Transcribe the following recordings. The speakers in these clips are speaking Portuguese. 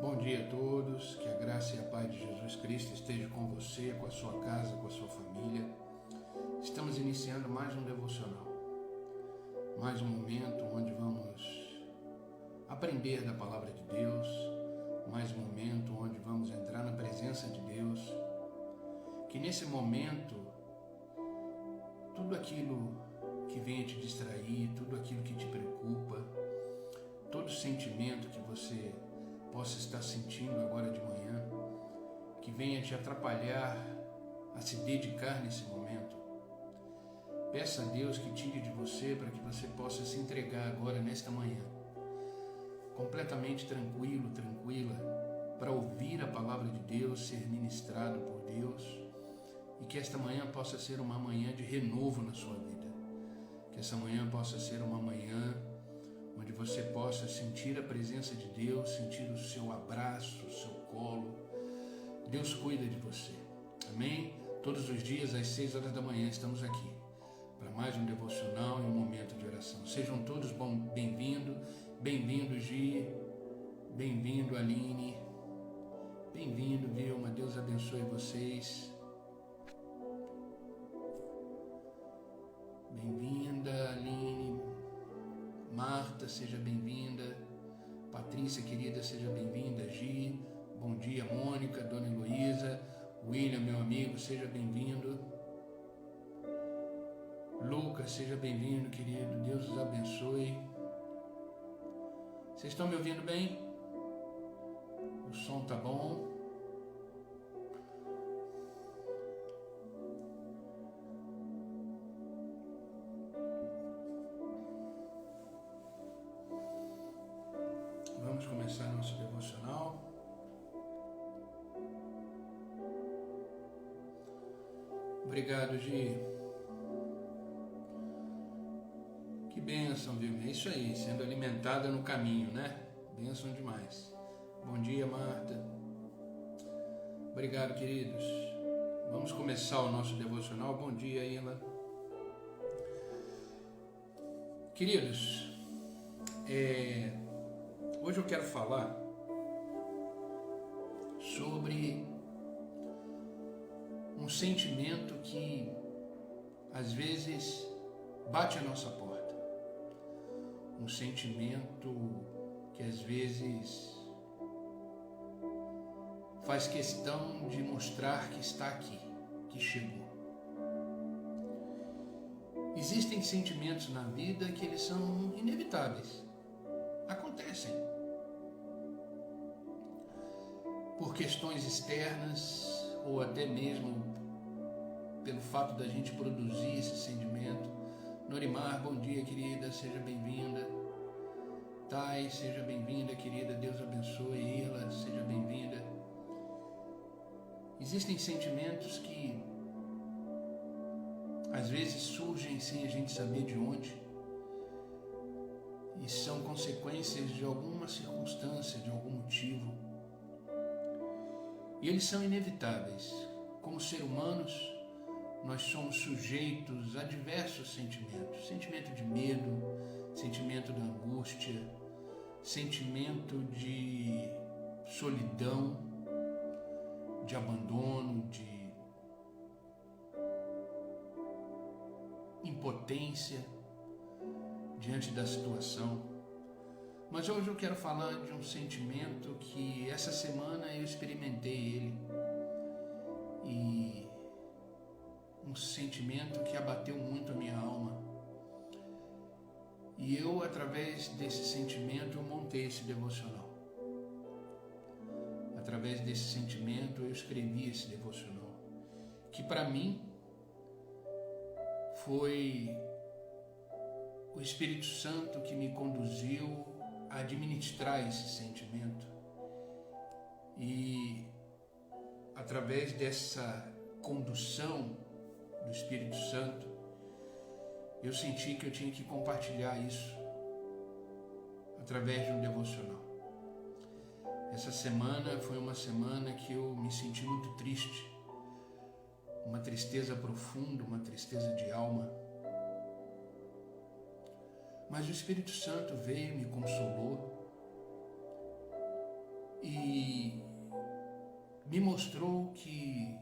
Bom dia a todos, que a graça e a paz de Jesus Cristo esteja com você, com a sua casa, com a sua família. Estamos iniciando mais um devocional, mais um momento onde vamos aprender da palavra de Deus, mais um momento onde vamos entrar na presença de Deus. Que nesse momento, tudo aquilo que venha te distrair, tudo aquilo que te preocupa, todo sentimento que você possa estar sentindo agora de manhã, que venha te atrapalhar a se dedicar nesse momento. Peça a Deus que tire de você para que você possa se entregar agora nesta manhã, completamente tranquilo, tranquila, para ouvir a palavra de Deus, ser ministrado por Deus, e que esta manhã possa ser uma manhã de renovo na sua vida. Que essa manhã possa ser uma manhã onde você possa sentir a presença de Deus, sentir o seu abraço, o seu colo. Deus cuida de você. Amém? Todos os dias às 6 horas da manhã estamos aqui para mais um devocional e um momento de oração. Sejam todos bem-vindos, bem-vindo Gi, bem-vindo Aline, bem-vindo Vilma, Deus abençoe vocês. Bem-vinda Aline, Marta, seja bem-vinda. Patrícia, querida, seja bem-vinda. Gi, bom dia. Mônica, Dona Heloísa, William, meu amigo, seja bem-vindo. Lucas, seja bem-vindo, querido. Deus os abençoe. Vocês estão me ouvindo bem? O som tá bom? Vamos começar nosso devocional. Obrigado, Gi. Que bênção, viu? É isso aí, sendo alimentada no caminho, né? Bênção demais. Bom dia, Marta. Obrigado, queridos. Vamos começar o nosso devocional. Bom dia, Ila. Queridos, hoje eu quero falar sobre um sentimento que às vezes bate à nossa porta. Um sentimento que às vezes faz questão de mostrar que está aqui, que chegou. Existem sentimentos na vida que eles são inevitáveis. Acontecem. Por questões externas ou até mesmo pelo fato da gente produzir esse sentimento. Norimar, bom dia, querida, seja bem-vinda. Thay, seja bem-vinda, querida, Deus abençoe. Irla, seja bem-vinda. Existem sentimentos que às vezes surgem sem a gente saber de onde e são consequências de alguma circunstância, de algum motivo. E eles são inevitáveis. Como seres humanos, nós somos sujeitos a diversos sentimentos. Sentimento de medo, sentimento de angústia, sentimento de solidão, de abandono, de impotência diante da situação. Mas hoje eu quero falar de um sentimento que essa semana eu experimentei ele, e um sentimento que abateu muito a minha alma. E eu, através desse sentimento, eu montei esse devocional. Através desse sentimento eu escrevi esse devocional, que para mim foi o Espírito Santo que me conduziu a administrar esse sentimento. E através dessa condução do Espírito Santo, eu senti que eu tinha que compartilhar isso através de um devocional. Essa semana foi uma semana que eu me senti muito triste, uma tristeza profunda, uma tristeza de alma. Mas o Espírito Santo veio, me consolou, e me mostrou que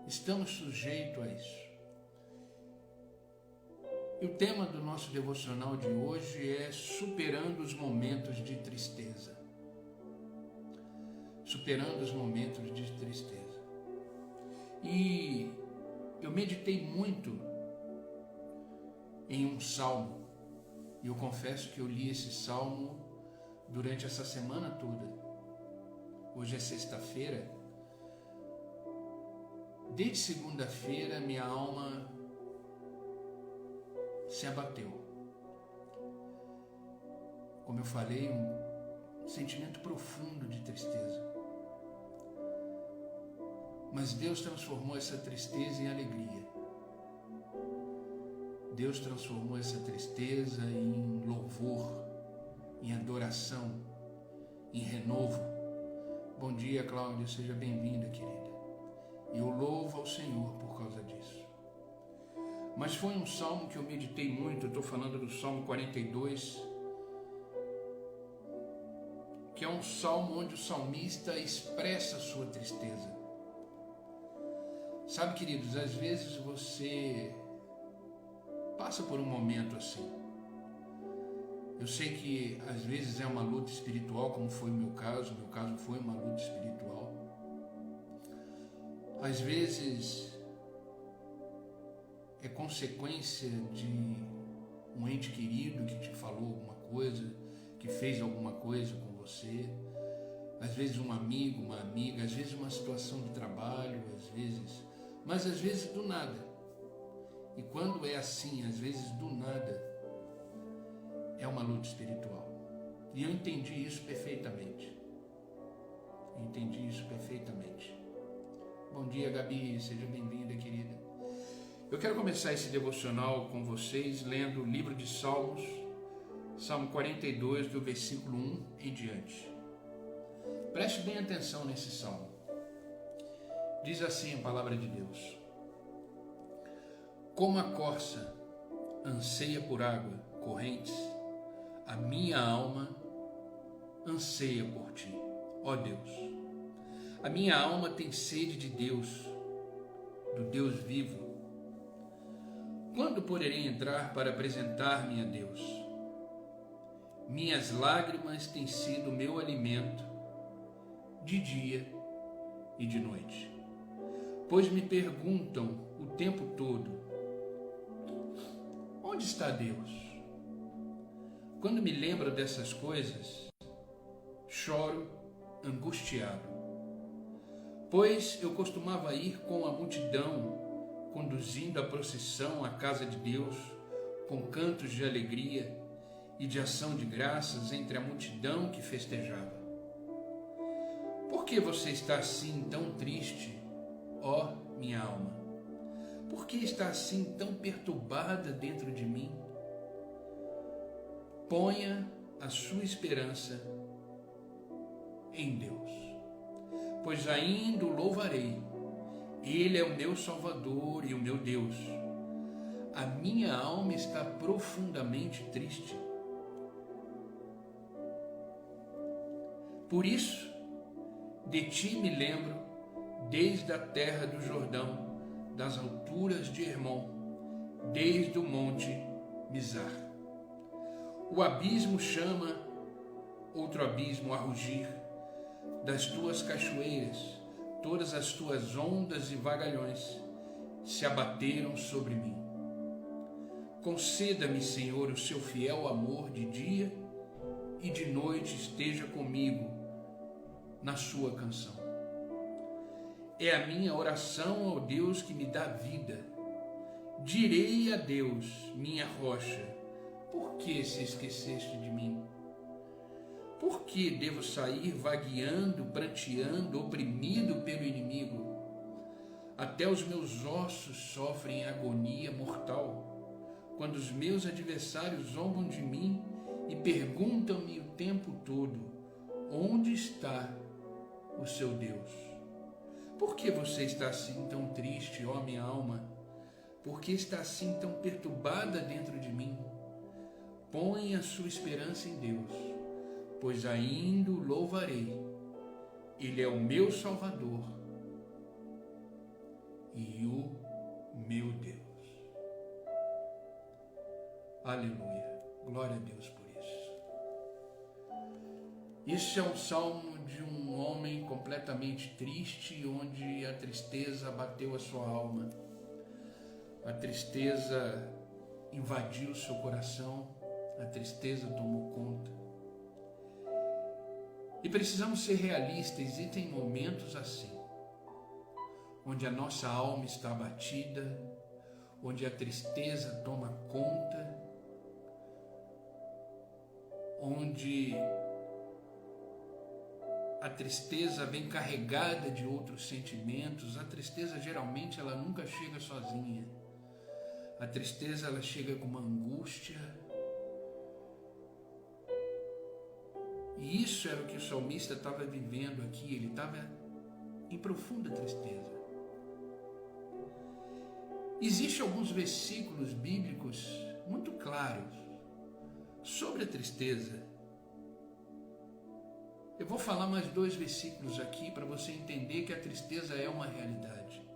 estamos sujeitos a isso. E o tema do nosso devocional de hoje é superando os momentos de tristeza. Superando os momentos de tristeza. E eu meditei muito em um salmo. E eu confesso que eu li esse salmo durante essa semana toda. Hoje é sexta-feira. Desde segunda-feira minha alma se abateu. Como eu falei, um sentimento profundo de tristeza. Mas Deus transformou essa tristeza em alegria. Deus transformou essa tristeza em louvor, em adoração, em renovo. Bom dia, Cláudia, seja bem-vinda, querida. E eu louvo ao Senhor por causa disso. Mas foi um salmo que eu meditei muito, eu estou falando do Salmo 42, que é um salmo onde o salmista expressa a sua tristeza. Sabe, queridos, às vezes você passa por um momento assim. Eu sei que às vezes é uma luta espiritual, como foi o meu caso foi uma luta espiritual. Às vezes é consequência de um ente querido que te falou alguma coisa, que fez alguma coisa com você. Às vezes um amigo, uma amiga, às vezes uma situação de trabalho, mas às vezes do nada. E quando é assim, às vezes do nada, é uma luta espiritual. E eu entendi isso perfeitamente. Bom dia, Gabi, seja bem-vinda, querida. Eu quero começar esse devocional com vocês lendo o livro de Salmos, Salmo 42, do versículo 1 em diante. Preste bem atenção nesse salmo. Diz assim a palavra de Deus: Como a corça anseia por água correntes, a minha alma anseia por ti, ó Deus. A minha alma tem sede de Deus, do Deus vivo. Quando poderei entrar para apresentar-me a Deus? Minhas lágrimas têm sido meu alimento de dia e de noite, pois me perguntam o tempo todo: onde está Deus? Quando me lembro dessas coisas, choro angustiado, pois eu costumava ir com a multidão, conduzindo a procissão à casa de Deus, com cantos de alegria e de ação de graças entre a multidão que festejava. Por que você está assim tão triste, ó minha alma? Por que está assim tão perturbada dentro de mim? Ponha a sua esperança em Deus, pois ainda o louvarei. Ele é o meu Salvador e o meu Deus. A minha alma está profundamente triste. Por isso, de ti me lembro desde a terra do Jordão, das alturas de Hermon, desde o monte Mizar. O abismo chama outro abismo a rugir, das tuas cachoeiras, todas as tuas ondas e vagalhões se abateram sobre mim. Conceda-me, Senhor, o seu fiel amor de dia e de noite esteja comigo na sua canção. É a minha oração ao Deus que me dá vida. Direi a Deus, minha rocha: por que se esqueceste de mim? Por que devo sair vagueando, pranteando, oprimido pelo inimigo? Até os meus ossos sofrem agonia mortal, quando os meus adversários zombam de mim e perguntam-me o tempo todo: onde está o seu Deus? Por que você está assim tão triste, ó minha alma? Por que está assim tão perturbada dentro de mim? Põe a sua esperança em Deus, pois ainda o louvarei. Ele é o meu Salvador e o meu Deus. Aleluia. Glória a Deus por isso. Isso é um salmo de um homem completamente triste, onde a tristeza bateu a sua alma. A tristeza invadiu o seu coração, a tristeza tomou conta. E precisamos ser realistas, e tem momentos assim, onde a nossa alma está abatida, onde a tristeza toma conta, onde a tristeza vem carregada de outros sentimentos. A tristeza geralmente ela nunca chega sozinha. A tristeza ela chega com uma angústia. E isso era o que o salmista estava vivendo aqui. Ele estava em profunda tristeza. Existem alguns versículos bíblicos muito claros sobre a tristeza. Eu vou falar mais 2 versículos aqui para você entender que a tristeza é uma realidade.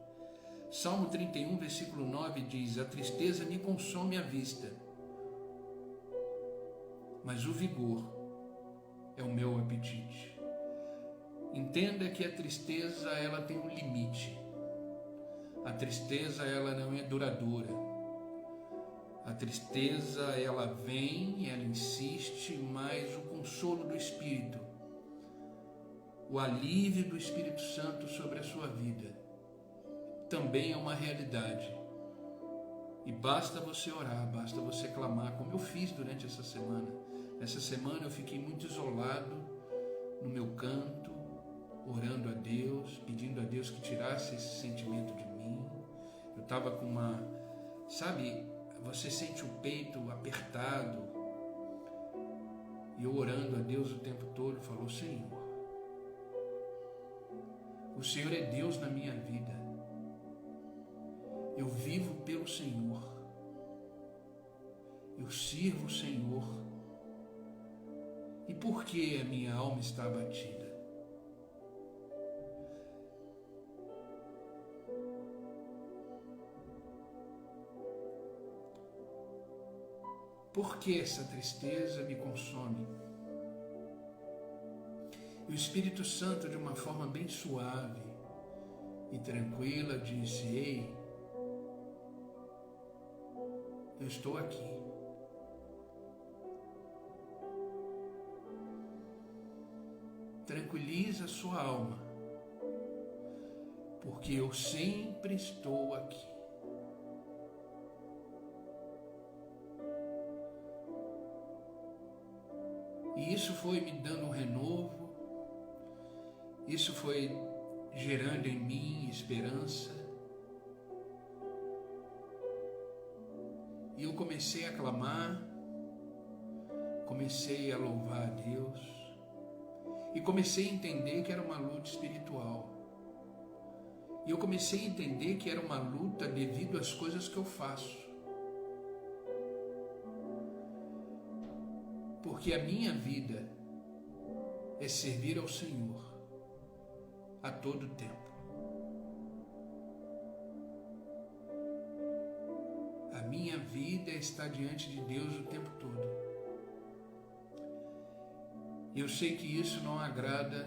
Salmo 31, versículo 9 diz: a tristeza me consome a vista, mas o vigor é o meu apetite. Entenda que a tristeza ela tem um limite. A tristeza ela não é duradoura. A tristeza ela vem, ela insiste, mas o consolo do Espírito, o alívio do Espírito Santo sobre a sua vida também é uma realidade. E basta você orar, basta você clamar, como eu fiz durante essa semana. Essa semana eu fiquei muito isolado no meu canto, orando a Deus, pedindo a Deus que tirasse esse sentimento de mim. Eu estava com uma, sabe, você sente o peito apertado, e eu orando a Deus o tempo todo, falou: Senhor, o Senhor é Deus na minha vida. Eu vivo pelo Senhor. Eu sirvo o Senhor. E por que a minha alma está abatida? Por que essa tristeza me consome? E o Espírito Santo, de uma forma bem suave e tranquila, disse: ei, eu estou aqui. Tranquiliza a sua alma, porque eu sempre estou aqui. E isso foi me dando um renovo, isso foi gerando em mim esperança. E eu comecei a clamar, comecei a louvar a Deus e comecei a entender que era uma luta espiritual. E eu comecei a entender que era uma luta devido às coisas que eu faço. Porque a minha vida é servir ao Senhor a todo tempo. A minha vida está diante de Deus o tempo todo. Eu sei que isso não agrada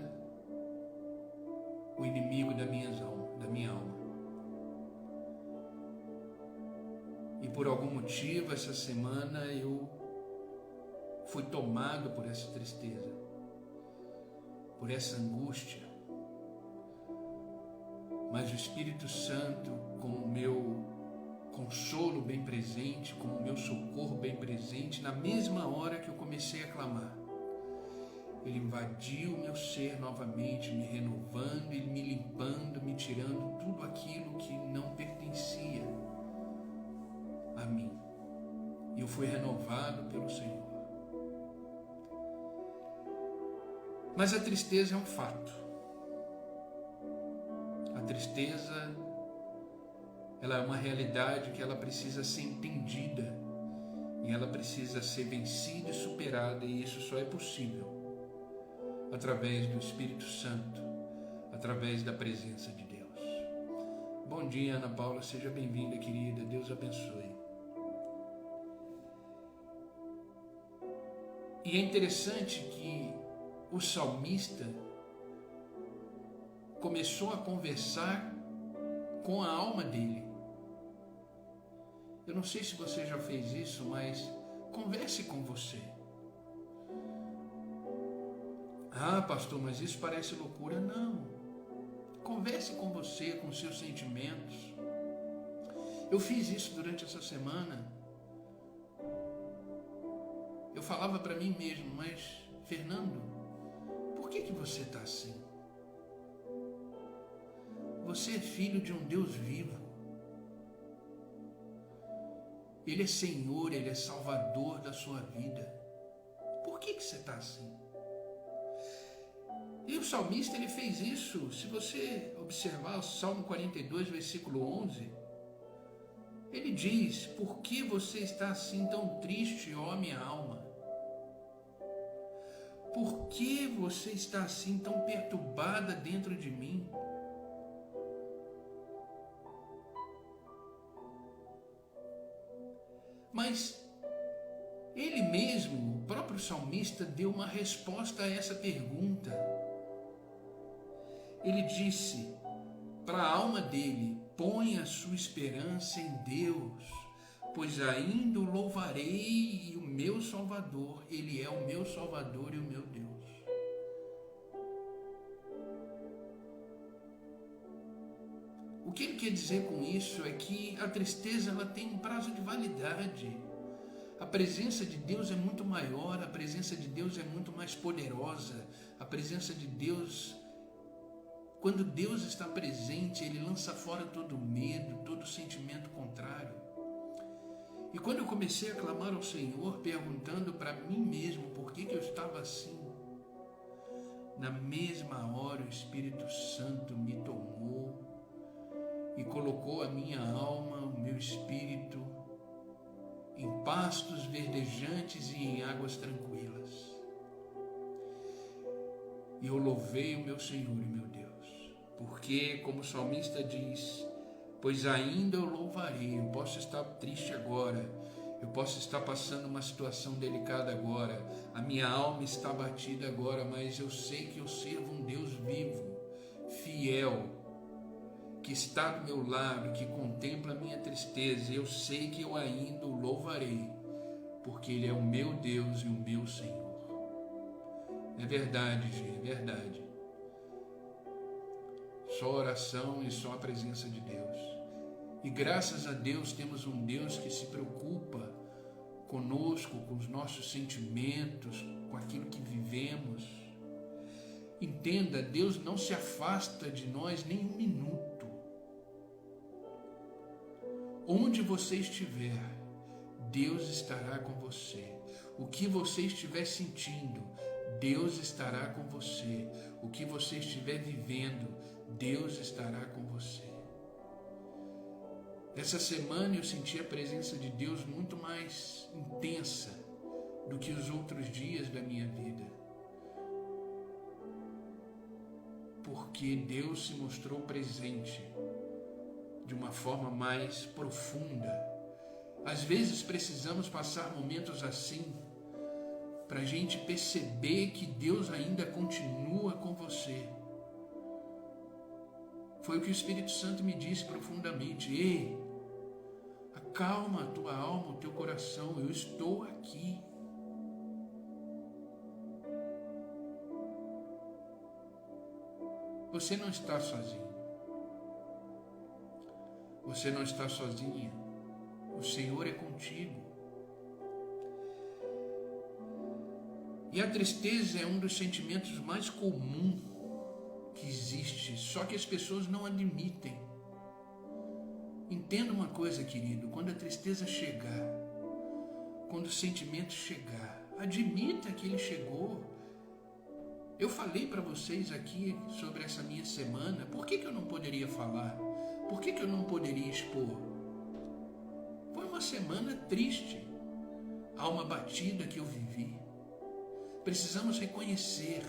o inimigo da minha alma. E por algum motivo, essa semana eu fui tomado por essa tristeza, por essa angústia. Mas o Espírito Santo, com o meu consolo bem presente, com o meu socorro bem presente, na mesma hora que eu comecei a clamar, Ele invadiu o meu ser novamente, me renovando, Ele me limpando, me tirando tudo aquilo que não pertencia a mim. E eu fui renovado pelo Senhor. Mas a tristeza é um fato. A tristeza, ela é uma realidade que ela precisa ser entendida e ela precisa ser vencida e superada, e isso só é possível através do Espírito Santo, através da presença de Deus. Bom dia, Ana Paula, seja bem-vinda, querida, Deus abençoe. E é interessante que o salmista começou a conversar com a alma dele. Eu não sei se você já fez isso, mas converse com você. Ah, pastor, mas isso parece loucura. Não. Converse com você, com seus sentimentos. Eu fiz isso durante essa semana. Eu falava para mim mesmo, mas, Fernando, por que você está assim? Você é filho de um Deus vivo. Ele é Senhor, Ele é Salvador da sua vida. Por que você está assim? E o salmista, ele fez isso. Se você observar o Salmo 42, versículo 11, ele diz: por que você está assim tão triste, ó minha alma? Por que você está assim tão perturbada dentro de mim? Mas ele mesmo, o próprio salmista, deu uma resposta a essa pergunta. Ele disse para a alma dele: põe a sua esperança em Deus, pois ainda o louvarei, e o meu Salvador, Ele é o meu Salvador e o meu Deus. O que ele quer dizer com isso é que a tristeza, ela tem um prazo de validade. A presença de Deus é muito maior, a presença de Deus é muito mais poderosa. A presença de Deus, quando Deus está presente, Ele lança fora todo medo, todo sentimento contrário. E quando eu comecei a clamar ao Senhor, perguntando para mim mesmo por que eu estava assim, na mesma hora o Espírito Santo me tomou e colocou a minha alma, o meu espírito, em pastos verdejantes e em águas tranquilas. E eu louvei o meu Senhor e meu Deus, porque, como o salmista diz, pois ainda eu louvarei. Eu posso estar triste agora, eu posso estar passando uma situação delicada agora, a minha alma está batida agora, mas eu sei que eu sirvo um Deus vivo, fiel, que está do meu lado, que contempla a minha tristeza. Eu sei que eu ainda o louvarei, porque Ele é o meu Deus e o meu Senhor. É verdade, gente, é verdade. Só oração e só a presença de Deus. E graças a Deus temos um Deus que se preocupa conosco, com os nossos sentimentos, com aquilo que vivemos. Entenda, Deus não se afasta de nós nem um minuto. Onde você estiver, Deus estará com você. O que você estiver sentindo, Deus estará com você. O que você estiver vivendo, Deus estará com você. Essa semana eu senti a presença de Deus muito mais intensa do que os outros dias da minha vida. Porque Deus se mostrou presente de uma forma mais profunda. Às vezes precisamos passar momentos assim para a gente perceber que Deus ainda continua com você. Foi o que o Espírito Santo me disse profundamente: ei, acalma a tua alma, o teu coração, eu estou aqui. Você não está sozinho. Você não está sozinha. O Senhor é contigo. E a tristeza é um dos sentimentos mais comuns que existe, só que as pessoas não admitem. Entenda uma coisa, querido, quando a tristeza chegar, quando o sentimento chegar, admita que ele chegou. Eu falei para vocês aqui sobre essa minha semana. Por que eu não poderia falar? Por que eu não poderia expor? Foi uma semana triste, alma batida que eu vivi. Precisamos reconhecer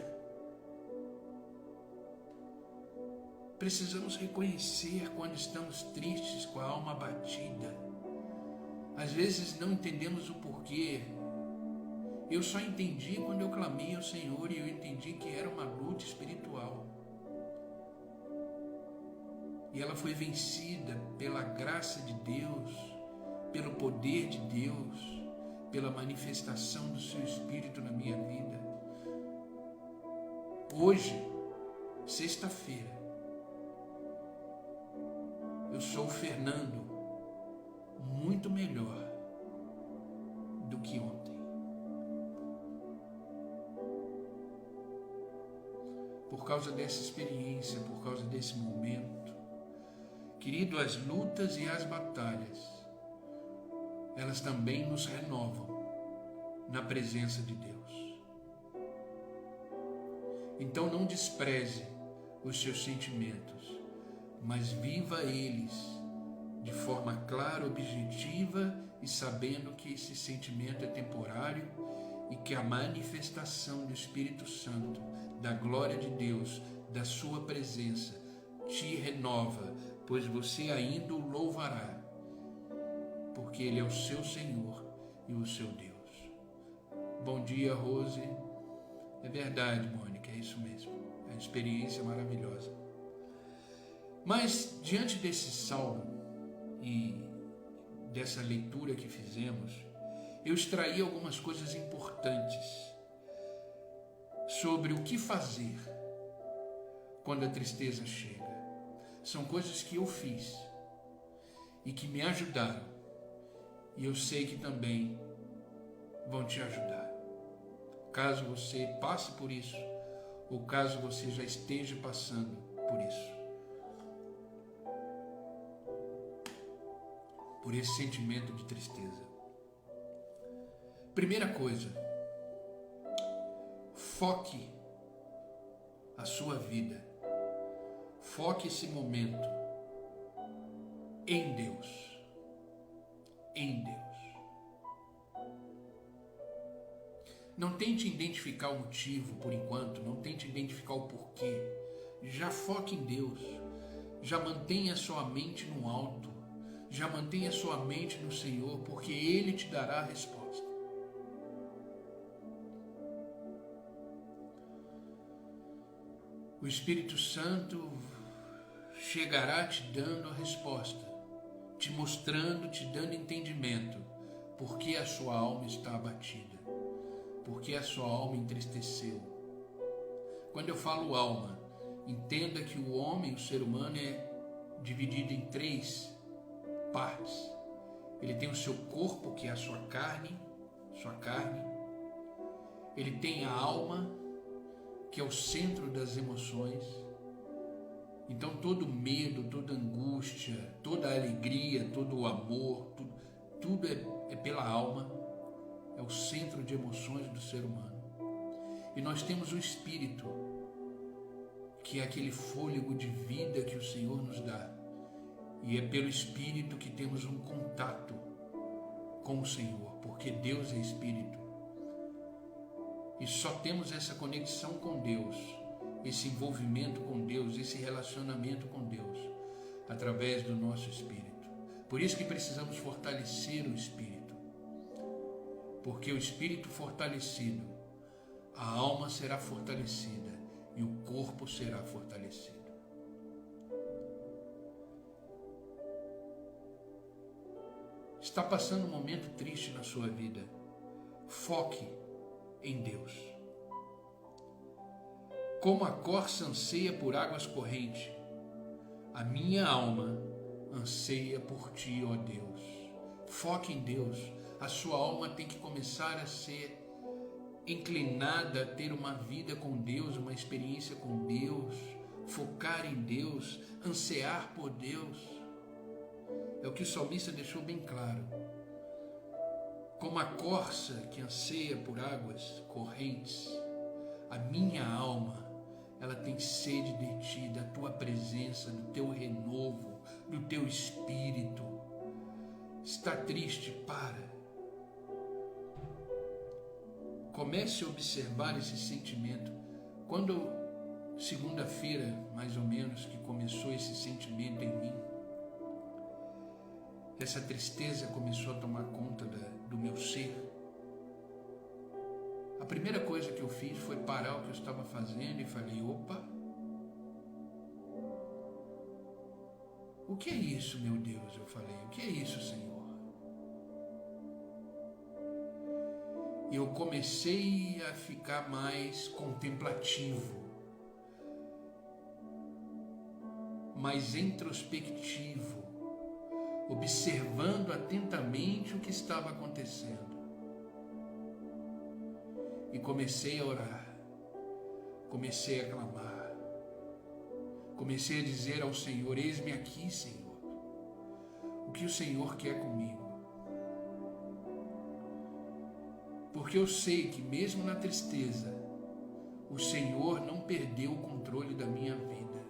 Precisamos reconhecer quando estamos tristes, com a alma abatida. Às vezes não entendemos o porquê. Eu só entendi quando eu clamei ao Senhor e eu entendi que era uma luta espiritual. E ela foi vencida pela graça de Deus, pelo poder de Deus, pela manifestação do seu Espírito na minha vida. Hoje, sexta-feira, eu sou o Fernando muito melhor do que ontem. Por causa dessa experiência, por causa desse momento, querido, as lutas e as batalhas, elas também nos renovam na presença de Deus. Então não despreze os seus sentimentos, mas viva eles de forma clara, objetiva e sabendo que esse sentimento é temporário e que a manifestação do Espírito Santo, da glória de Deus, da sua presença, te renova, pois você ainda o louvará, porque Ele é o seu Senhor e o seu Deus. Bom dia, Rose. É verdade, Mônica, é isso mesmo. É uma experiência maravilhosa. Mas, diante desse salmo e dessa leitura que fizemos, eu extraí algumas coisas importantes sobre o que fazer quando a tristeza chega. São coisas que eu fiz e que me ajudaram, e eu sei que também vão te ajudar. Caso você passe por isso, ou caso você já esteja passando por isso, por esse sentimento de tristeza. Primeira coisa, foque a sua vida, foque esse momento em Deus, em Deus. Não tente identificar o motivo por enquanto, não tente identificar o porquê, já foque em Deus, já mantenha sua mente no alto, já mantenha sua mente no Senhor, porque Ele te dará a resposta. O Espírito Santo chegará te dando a resposta, te mostrando, te dando entendimento, porque a sua alma está abatida, porque a sua alma entristeceu. Quando eu falo alma, entenda que o homem, o ser humano, é dividido em três partes. Ele tem o seu corpo, que é a sua carne. Ele tem a alma, que é o centro das emoções. Então todo medo, toda angústia, toda alegria, todo o amor, tudo é pela alma, é o centro de emoções do ser humano. E nós temos o espírito, que é aquele fôlego de vida que o Senhor nos dá. E é pelo Espírito que temos um contato com o Senhor, porque Deus é Espírito. E só temos essa conexão com Deus, esse envolvimento com Deus, esse relacionamento com Deus, através do nosso Espírito. Por isso que precisamos fortalecer o Espírito. Porque o Espírito fortalecido, a alma será fortalecida e o corpo será fortalecido. Está passando um momento triste na sua vida, foque em Deus. Como a corça anseia por águas correntes, a minha alma anseia por ti, ó Deus. Foque em Deus. A sua alma tem que começar a ser inclinada a ter uma vida com Deus, uma experiência com Deus, focar em Deus, ansiar por Deus. É o que o salmista deixou bem claro. Como a corça que anseia por águas correntes, a minha alma, ela tem sede de ti, da tua presença, do teu renovo, do teu espírito. Está triste? Para. Comece a observar esse sentimento. Quando segunda-feira, mais ou menos, que começou esse sentimento em mim. Essa tristeza começou a tomar conta do meu ser. A primeira coisa que eu fiz foi parar o que eu estava fazendo e falei, opa, o que é isso, meu Deus? Eu falei, o que é isso, Senhor? E eu comecei a ficar mais contemplativo, mais introspectivo, observando atentamente o que estava acontecendo. E comecei a orar, comecei a clamar, comecei a dizer ao Senhor, eis-me aqui, Senhor, o que o Senhor quer comigo? Porque eu sei que mesmo na tristeza, o Senhor não perdeu o controle da minha vida.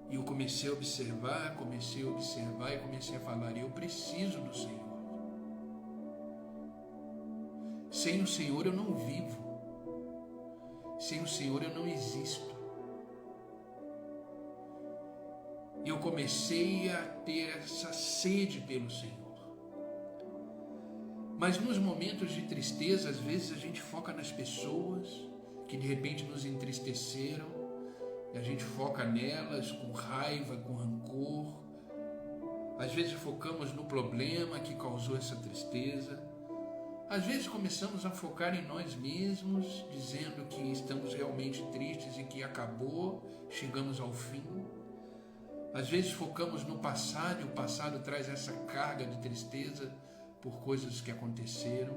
E eu comecei a observar e comecei a falar, eu preciso do Senhor. Sem o Senhor eu não vivo. Sem o Senhor eu não existo. E eu comecei a ter essa sede pelo Senhor. Mas nos momentos de tristeza, às vezes a gente foca nas pessoas que de repente nos entristeceram, e a gente foca nelas com raiva, com rancor. Às vezes focamos no problema que causou essa tristeza. Às vezes começamos a focar em nós mesmos, dizendo que estamos realmente tristes e que acabou, chegamos ao fim. Às vezes focamos no passado e o passado traz essa carga de tristeza por coisas que aconteceram.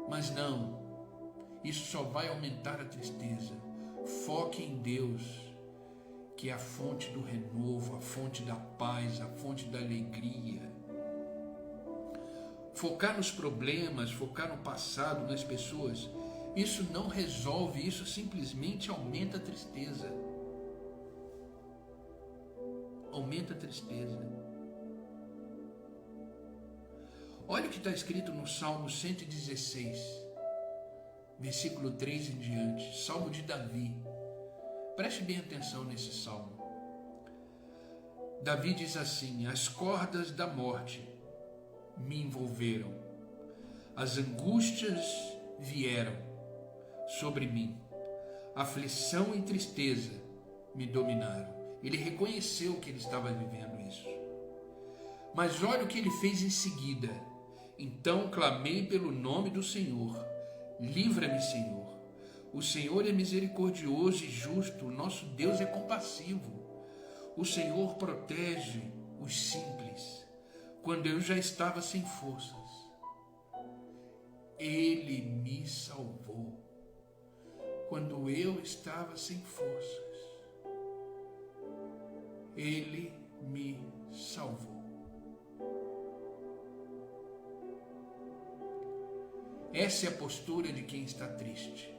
Mas não, isso só vai aumentar a tristeza. Foque em Deus, que é a fonte do renovo, a fonte da paz, a fonte da alegria. Focar nos problemas, focar no passado, nas pessoas, isso não resolve, isso simplesmente aumenta a tristeza. Aumenta a tristeza. Olha o que está escrito no Salmo 116, versículo 3 em diante, Salmo de Davi. Preste bem atenção nesse salmo. Davi diz assim, as cordas da morte me envolveram, as angústias vieram sobre mim, aflição e tristeza me dominaram. Ele reconheceu que ele estava vivendo isso. Mas olha o que ele fez em seguida. Então clamei pelo nome do Senhor. Livra-me, Senhor. O Senhor é misericordioso e justo. O nosso Deus é compassivo. O Senhor protege os simples. Quando eu já estava sem forças, Ele me salvou. Quando eu estava sem forças, Ele me salvou. Essa é a postura de quem está triste.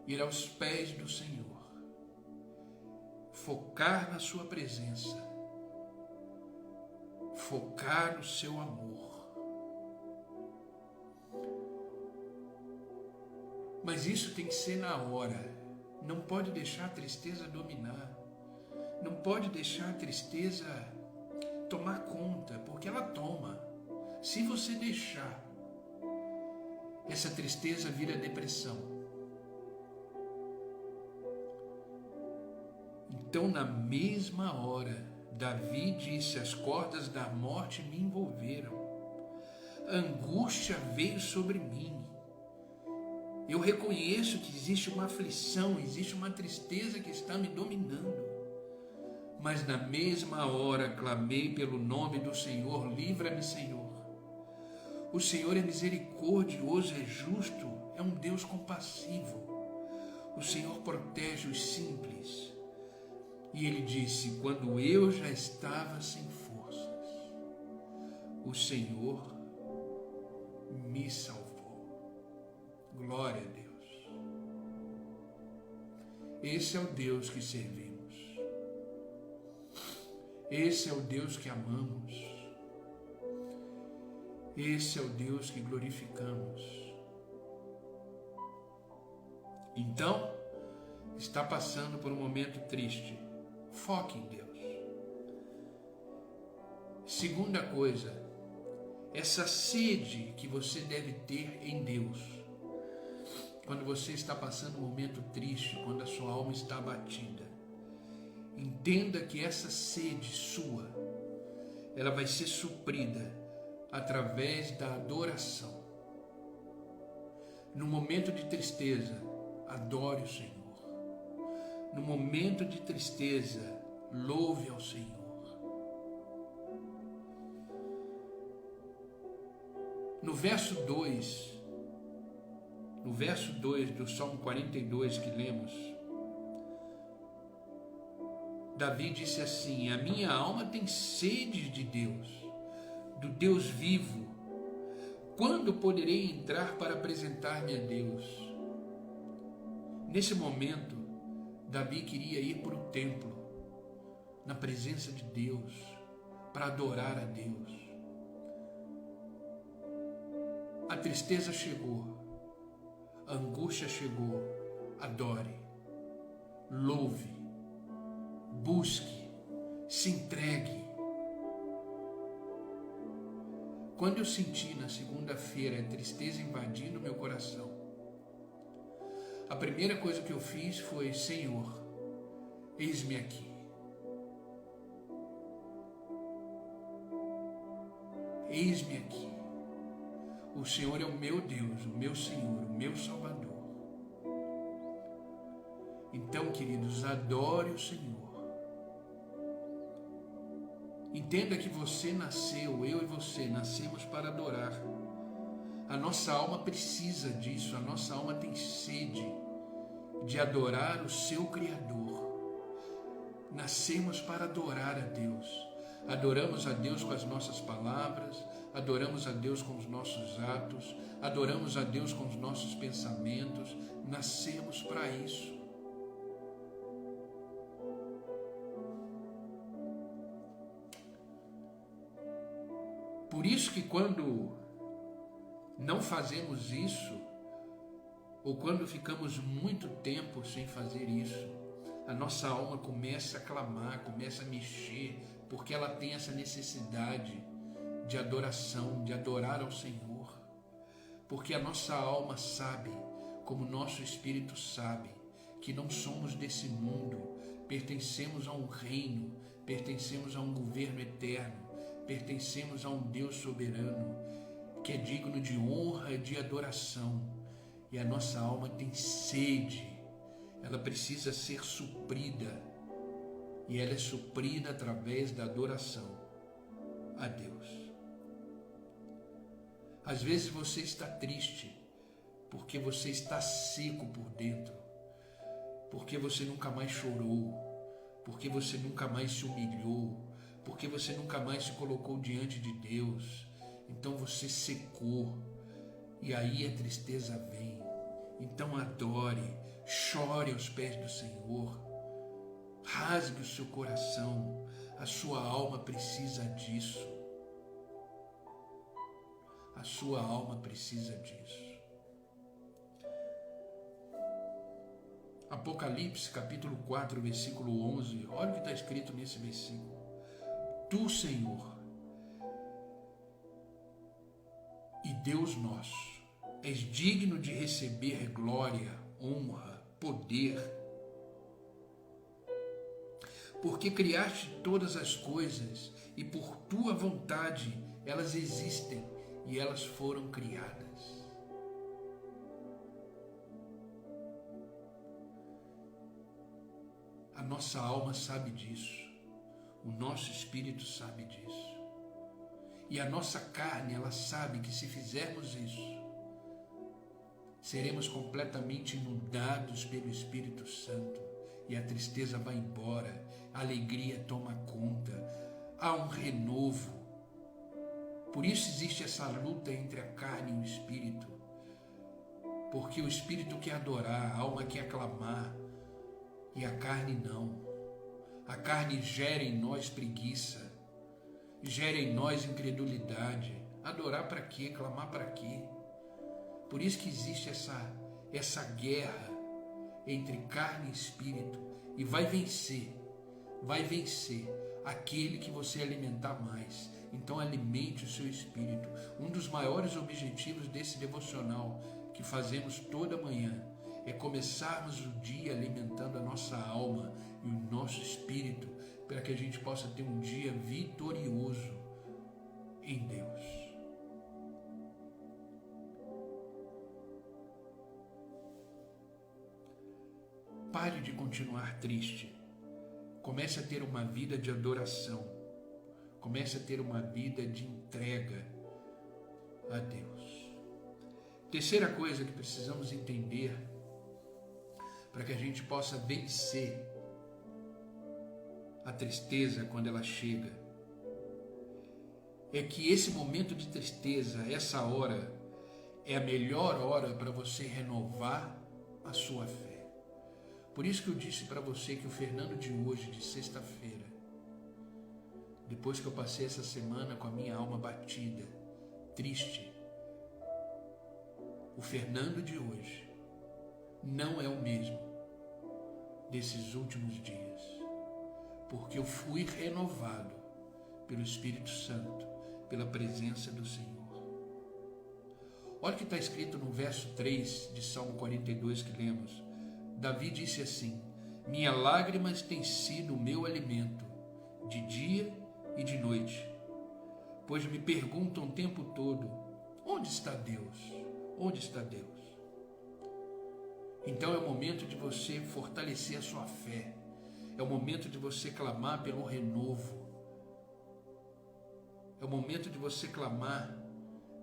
Ir aos pés do Senhor, focar na sua presença, focar no seu amor. Mas isso tem que ser na hora. Não pode deixar a tristeza dominar. Não pode deixar a tristeza tomar conta, porque ela toma. Se você deixar, essa tristeza vira depressão. Então, na mesma hora, Davi disse, as cordas da morte me envolveram. A angústia veio sobre mim. Eu reconheço que existe uma aflição, existe uma tristeza que está me dominando. Mas na mesma hora clamei pelo nome do Senhor, livra-me, Senhor. O Senhor é misericordioso, é justo, é um Deus compassivo. O Senhor protege os simples. E ele disse, quando eu já estava sem forças, o Senhor me salvou. Glória a Deus. Esse é o Deus que servimos. Esse é o Deus que amamos. Esse é o Deus que glorificamos. Então, está passando por um momento triste. Foque em Deus. Segunda coisa, essa sede que você deve ter em Deus. Quando você está passando um momento triste, quando a sua alma está abatida, entenda que essa sede sua, ela vai ser suprida através da adoração. No momento de tristeza, adore o Senhor. No momento de tristeza, louve ao Senhor. No verso 2 do Salmo 42 que lemos, Davi disse assim: a minha alma tem sede de Deus, do Deus vivo. Quando poderei entrar para apresentar-me a Deus? Nesse momento, Davi queria ir para o templo, na presença de Deus, para adorar a Deus. A tristeza chegou, a angústia chegou. Adore, louve, busque, se entregue. Quando eu senti na segunda-feira a tristeza invadindo meu coração, a primeira coisa que eu fiz foi: Senhor, eis-me aqui. Eis-me aqui. O Senhor é o meu Deus, o meu Senhor, o meu Salvador. Então, queridos, adore o Senhor. Entenda que você nasceu, eu e você, nascemos para adorar. A nossa alma precisa disso, a nossa alma tem sede de adorar o seu Criador. Nascemos para adorar a Deus. Adoramos a Deus com as nossas palavras, adoramos a Deus com os nossos atos, adoramos a Deus com os nossos pensamentos. Nascemos para isso. Por isso que quando não fazemos isso, ou quando ficamos muito tempo sem fazer isso, a nossa alma começa a clamar, começa a mexer, porque ela tem essa necessidade de adoração, de adorar ao Senhor. Porque a nossa alma sabe, como o nosso espírito sabe, que não somos desse mundo, pertencemos a um reino, pertencemos a um governo eterno, pertencemos a um Deus soberano, que é digno de honra e de adoração. E a nossa alma tem sede, ela precisa ser suprida, e ela é suprida através da adoração a Deus. Às vezes você está triste, porque você está seco por dentro, porque você nunca mais chorou, porque você nunca mais se humilhou, porque você nunca mais se colocou diante de Deus. Então você secou, e aí a tristeza vem. Então adore, chore aos pés do Senhor, rasgue o seu coração, a sua alma precisa disso. A sua alma precisa disso. Apocalipse capítulo 4, versículo 11, olha o que está escrito nesse versículo. Tu, Senhor, e Deus nosso, és digno de receber glória, honra, poder, porque criaste todas as coisas e por tua vontade elas existem e elas foram criadas. A nossa alma sabe disso, o nosso espírito sabe disso. E a nossa carne, ela sabe que se fizermos isso, seremos completamente inundados pelo Espírito Santo e a tristeza vai embora, a alegria toma conta, há um renovo. Por isso existe essa luta entre a carne e o Espírito, porque o Espírito quer adorar, a alma quer aclamar, e a carne não. A carne gera em nós preguiça, gera em nós incredulidade. Adorar para quê? Clamar para quê? Por isso que existe essa guerra entre carne e espírito e vai vencer aquele que você alimentar mais. Então alimente o seu espírito. Um dos maiores objetivos desse devocional que fazemos toda manhã é começarmos o dia alimentando a nossa alma e o nosso espírito, para que a gente possa ter um dia vitorioso em Deus. Pare de continuar triste. Comece a ter uma vida de adoração. Comece a ter uma vida de entrega a Deus. Terceira coisa que precisamos entender para que a gente possa vencer a tristeza quando ela chega, é que esse momento de tristeza, essa hora, é a melhor hora para você renovar a sua fé. Por isso que eu disse para você que o Fernando de hoje, de sexta-feira, depois que eu passei essa semana com a minha alma batida, triste, o Fernando de hoje não é o mesmo desses últimos dias, porque eu fui renovado pelo Espírito Santo, pela presença do Senhor. Olha o que está escrito no verso 3 de Salmo 42 que lemos. Davi disse assim: minhas lágrimas têm sido o meu alimento, de dia e de noite, pois me perguntam o tempo todo: onde está Deus? Onde está Deus? Então é o momento de você fortalecer a sua fé, é o momento de você clamar pelo renovo, é o momento de você clamar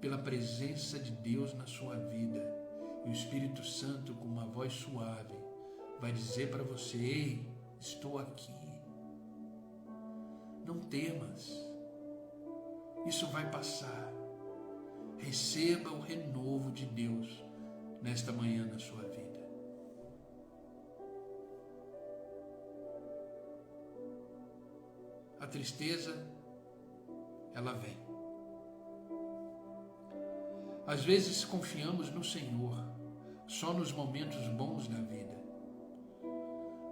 pela presença de Deus na sua vida, e o Espírito Santo, com uma voz suave, vai dizer para você: ei, estou aqui, não temas, isso vai passar. Receba o renovo de Deus nesta manhã na sua vida. A tristeza, ela vem. Às vezes confiamos no Senhor só nos momentos bons da vida,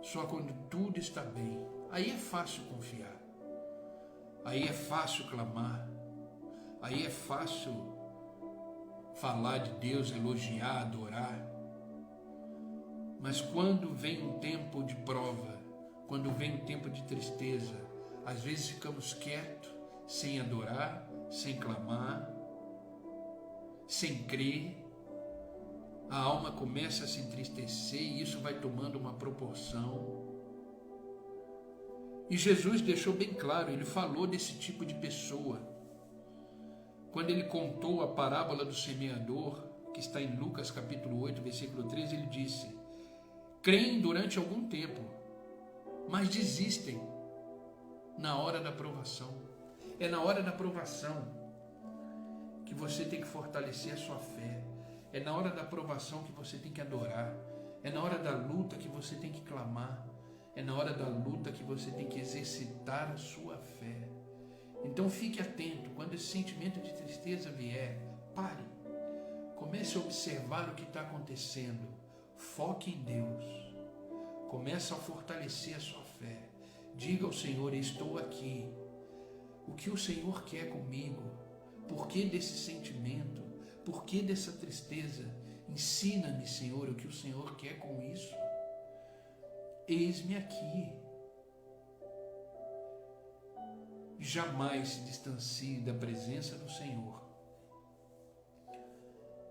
só quando tudo está bem. Aí é fácil confiar, aí é fácil clamar, aí é fácil falar de Deus, elogiar, adorar. Mas quando vem um tempo de prova, quando vem um tempo de tristeza, às vezes ficamos quietos, sem adorar, sem clamar, sem crer. A alma começa a se entristecer e isso vai tomando uma proporção. E Jesus deixou bem claro, ele falou desse tipo de pessoa. Quando ele contou a parábola do semeador, que está em Lucas capítulo 8, versículo 13, ele disse: creem durante algum tempo, mas desistem na hora da provação. É na hora da provação que você tem que fortalecer a sua fé. É na hora da provação que você tem que adorar. É na hora da luta que você tem que clamar. É na hora da luta que você tem que exercitar a sua fé. Então fique atento, quando esse sentimento de tristeza vier, pare, comece a observar o que está acontecendo, foque em Deus, comece a fortalecer a sua fé, diga ao Senhor: estou aqui, o que o Senhor quer comigo, por que desse sentimento, por que dessa tristeza, ensina-me, Senhor, o que o Senhor quer com isso, eis-me aqui. Jamais se distancie da presença do Senhor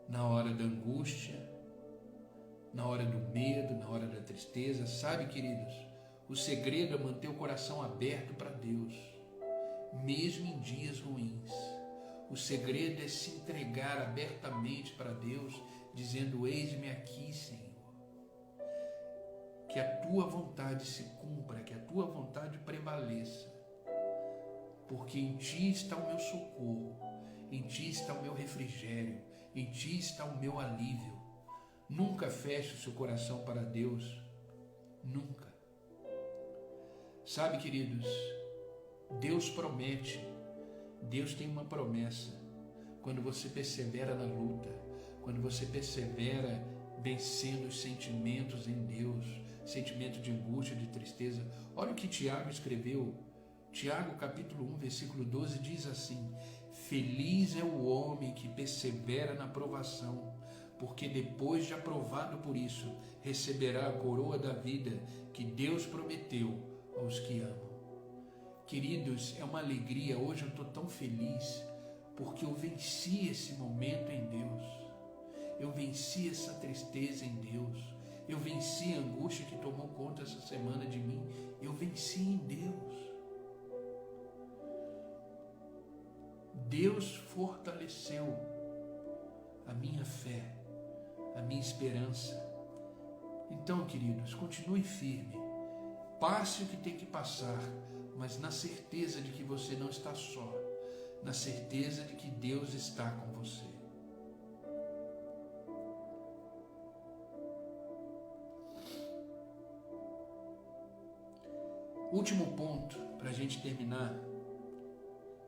na hora da angústia, na hora do medo, na hora da tristeza. Sabe, queridos, o segredo é manter o coração aberto para Deus, mesmo em dias ruins. O segredo é se entregar abertamente para Deus, dizendo: eis-me aqui, Senhor. Que a tua vontade se cumpra, que a tua vontade prevaleça. Porque em ti está o meu socorro, em ti está o meu refrigério, em ti está o meu alívio. Nunca feche o seu coração para Deus, nunca. Sabe, queridos, Deus promete, Deus tem uma promessa. Quando você persevera na luta, quando você persevera vencendo os sentimentos em Deus, sentimento de angústia, de tristeza. Olha o que Tiago escreveu. Tiago capítulo 1, versículo 12 diz assim: feliz é o homem que persevera na provação, porque depois de aprovado por isso, receberá a coroa da vida que Deus prometeu aos que amam. Queridos, é uma alegria. Hoje eu estou tão feliz porque eu venci esse momento em Deus. Eu venci essa tristeza em Deus. Eu venci a angústia que tomou conta essa semana de mim. Eu venci em Deus. Deus fortaleceu a minha fé, a minha esperança. Então, queridos, continue firme. Passe o que tem que passar, mas na certeza de que você não está só, na certeza de que Deus está com você. Último ponto para a gente terminar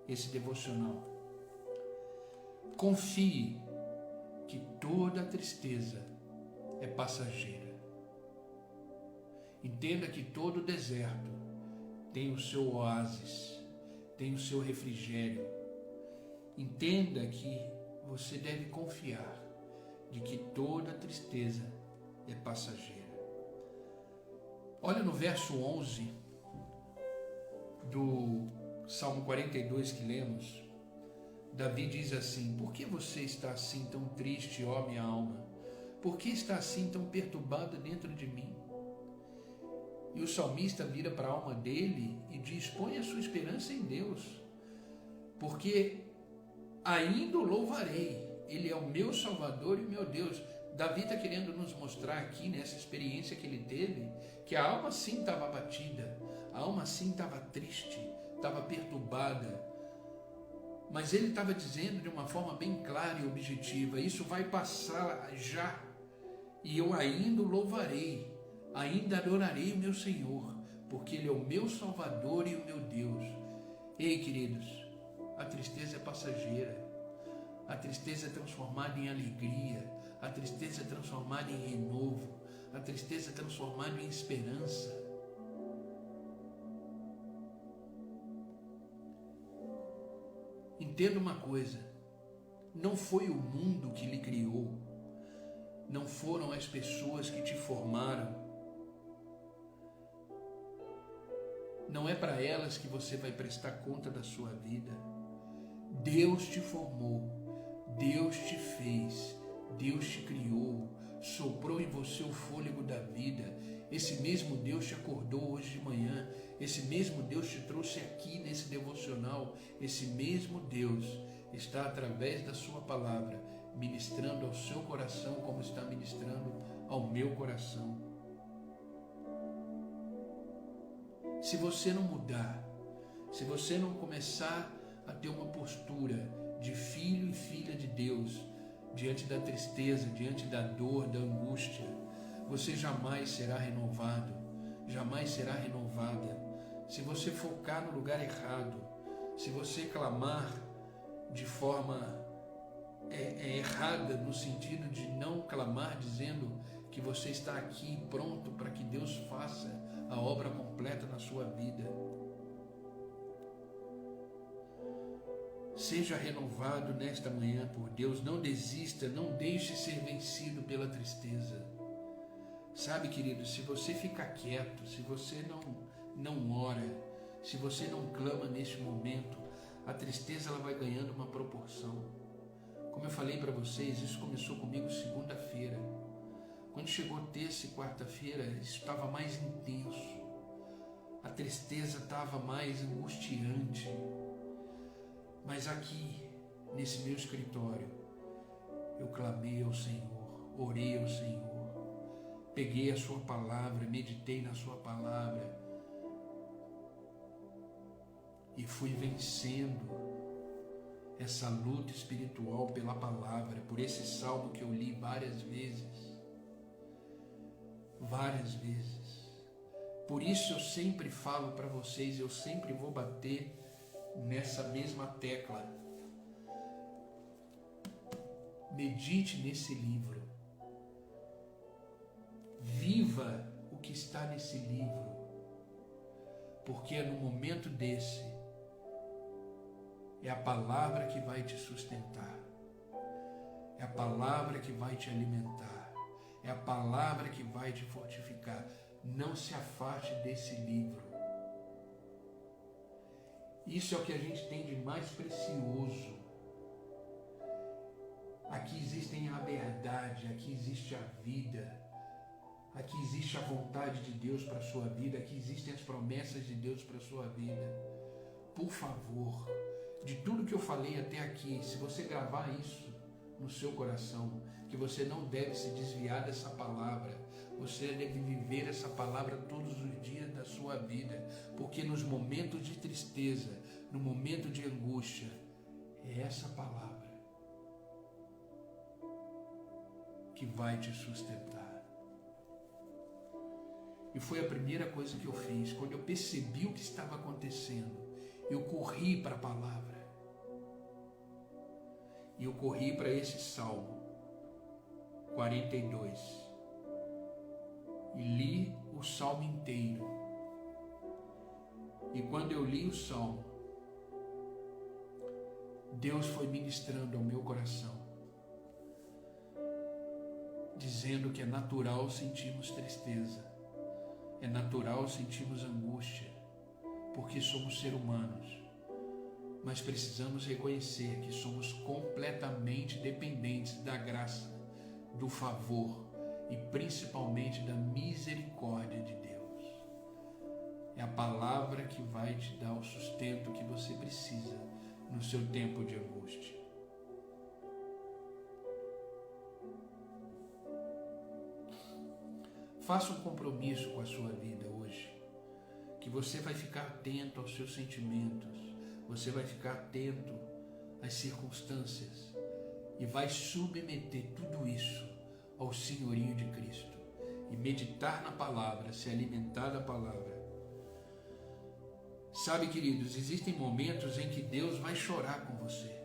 esse devocional. Confie que toda tristeza é passageira. Entenda que todo deserto tem o seu oásis, tem o seu refrigério. Entenda que você deve confiar de que toda tristeza é passageira. Olha no verso 11 do Salmo 42 que lemos. Davi diz assim: por que você está assim tão triste, ó minha alma? Por que está assim tão perturbada dentro de mim? E o salmista vira para a alma dele e diz: põe a sua esperança em Deus, porque ainda o louvarei. Ele é o meu Salvador e o meu Deus. Davi está querendo nos mostrar aqui, nessa experiência que ele teve, que a alma sim estava abatida, a alma sim estava triste, estava perturbada. Mas ele estava dizendo de uma forma bem clara e objetiva: isso vai passar já, e eu ainda o louvarei, ainda adorarei o meu Senhor, porque Ele é o meu Salvador e o meu Deus. Ei, queridos, a tristeza é passageira, a tristeza é transformada em alegria, a tristeza é transformada em renovo, a tristeza é transformada em esperança. Entenda uma coisa: não foi o mundo que lhe criou, não foram as pessoas que te formaram, não é para elas que você vai prestar conta da sua vida. Deus te formou, Deus te fez, Deus te criou, soprou em você o fôlego da vida. Esse mesmo Deus te acordou hoje de manhã, esse mesmo Deus te trouxe aqui nesse devocional, esse mesmo Deus está através da sua palavra ministrando ao seu coração como está ministrando ao meu coração. Se você não mudar, se você não começar a ter uma postura de filho e filha de Deus, diante da tristeza, diante da dor, da angústia, você jamais será renovado, jamais será renovada. Se você focar no lugar errado, se você clamar de forma errada, no sentido de não clamar dizendo que você está aqui pronto para que Deus faça a obra completa na sua vida. Seja renovado nesta manhã por Deus, não desista, não deixe ser vencido pela tristeza. Sabe, querido, se você ficar quieto, se você não ora, se você não clama neste momento, a tristeza ela vai ganhando uma proporção. Como eu falei para vocês, isso começou comigo segunda-feira. Quando chegou terça e quarta-feira, isso estava mais intenso. A tristeza estava mais angustiante. Mas aqui, nesse meu escritório, eu clamei ao Senhor, orei ao Senhor, peguei a sua palavra, meditei na sua palavra e fui vencendo essa luta espiritual pela palavra, por esse salmo que eu li várias vezes. Várias vezes. Por isso eu sempre falo para vocês, eu sempre vou bater nessa mesma tecla. Medite nesse livro. viva o que está nesse livro, porque no momento desse é a palavra que vai te sustentar, é a palavra que vai te alimentar, é a palavra que vai te fortificar. Não se afaste desse livro. Isso é o que a gente tem de mais precioso. Aqui existem a verdade, aqui existe a vida, aqui existe a vontade de Deus para a sua vida, aqui existem as promessas de Deus para a sua vida. Por favor, de tudo que eu falei até aqui, se você gravar isso no seu coração, que você não deve se desviar dessa palavra, você deve viver essa palavra todos os dias da sua vida, porque nos momentos de tristeza, no momento de angústia, é essa palavra que vai te sustentar. E foi a primeira coisa que eu fiz. Quando eu percebi o que estava acontecendo, eu corri para a palavra. E eu corri para esse Salmo 42. E li o Salmo inteiro. E quando eu li o Salmo, Deus foi ministrando ao meu coração, dizendo que é natural sentirmos tristeza, é natural sentirmos angústia, porque somos seres humanos, mas precisamos reconhecer que somos completamente dependentes da graça, do favor e principalmente da misericórdia de Deus. É a palavra que vai te dar o sustento que você precisa no seu tempo de angústia. Faça um compromisso com a sua vida hoje, que você vai ficar atento aos seus sentimentos, você vai ficar atento às circunstâncias e vai submeter tudo isso ao senhorio de Cristo e meditar na palavra, se alimentar da palavra. Sabe, queridos, existem momentos em que Deus vai chorar com você.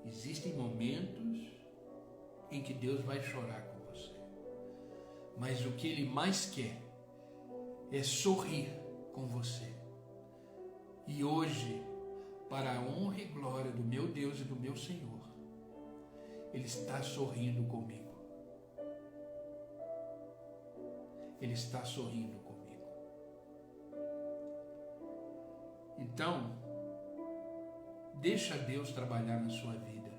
Existem momentos em que Deus vai chorar com você. Mas o que Ele mais quer é sorrir com você. E hoje, para a honra e glória do meu Deus e do meu Senhor, Ele está sorrindo comigo. Ele está sorrindo comigo. Então, deixa Deus trabalhar na sua vida.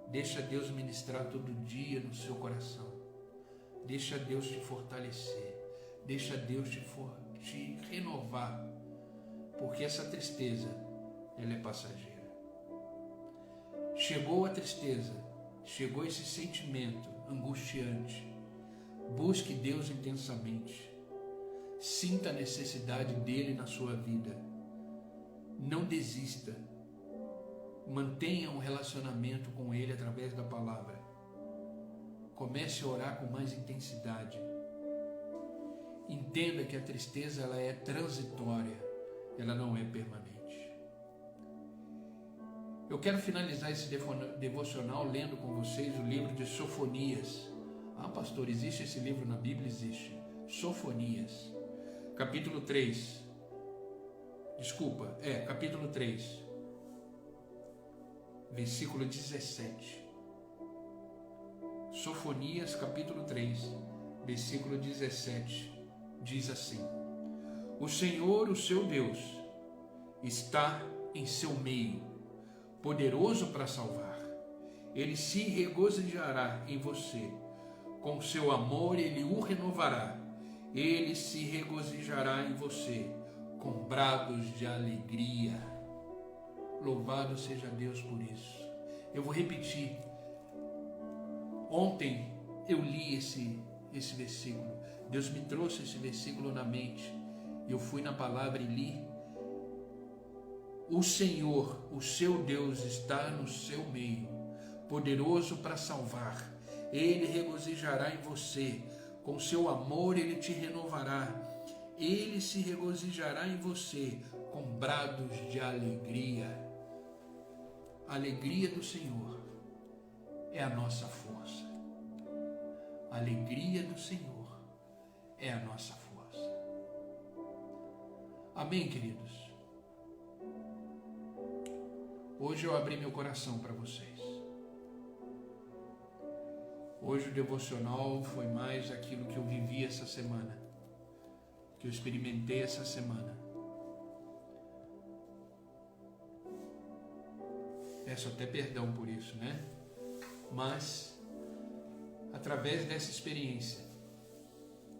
Deixa Deus ministrar todo dia no seu coração. Deixa Deus te fortalecer. Deixa Deus te renovar. Porque essa tristeza, ela é passageira. Chegou a tristeza, chegou esse sentimento angustiante. Busque Deus intensamente. Sinta a necessidade dele na sua vida. Não desista. Mantenha um relacionamento com ele através da palavra. Comece a orar com mais intensidade. Entenda que a tristeza ela é transitória, ela não é permanente. Eu quero finalizar esse devocional lendo com vocês o livro de Sofonias. Ah, pastor, existe esse livro na Bíblia? Existe. Sofonias, capítulo 3. Capítulo 3, versículo 17. Sofonias, capítulo 3, versículo 17, diz assim: O Senhor, o seu Deus, está em seu meio, poderoso para salvar. Ele se regozijará em você, com seu amor ele o renovará. Ele se regozijará em você, com brados de alegria. Louvado seja Deus por isso. Eu vou repetir. Ontem eu li esse versículo. Deus me trouxe esse versículo na mente. Eu fui na palavra e li. O Senhor, o seu Deus, está no seu meio, poderoso para salvar. Ele regozijará em você. Com seu amor ele te renovará. Ele se regozijará em você com brados de alegria. A alegria do Senhor é a nossa força. A A alegria do Senhor é a nossa força. Amém, queridos? Hoje eu abri meu coração para vocês. Hoje o devocional foi mais aquilo que eu vivi essa semana, que eu experimentei essa semana. Peço até perdão por isso, né? Mas, através dessa experiência,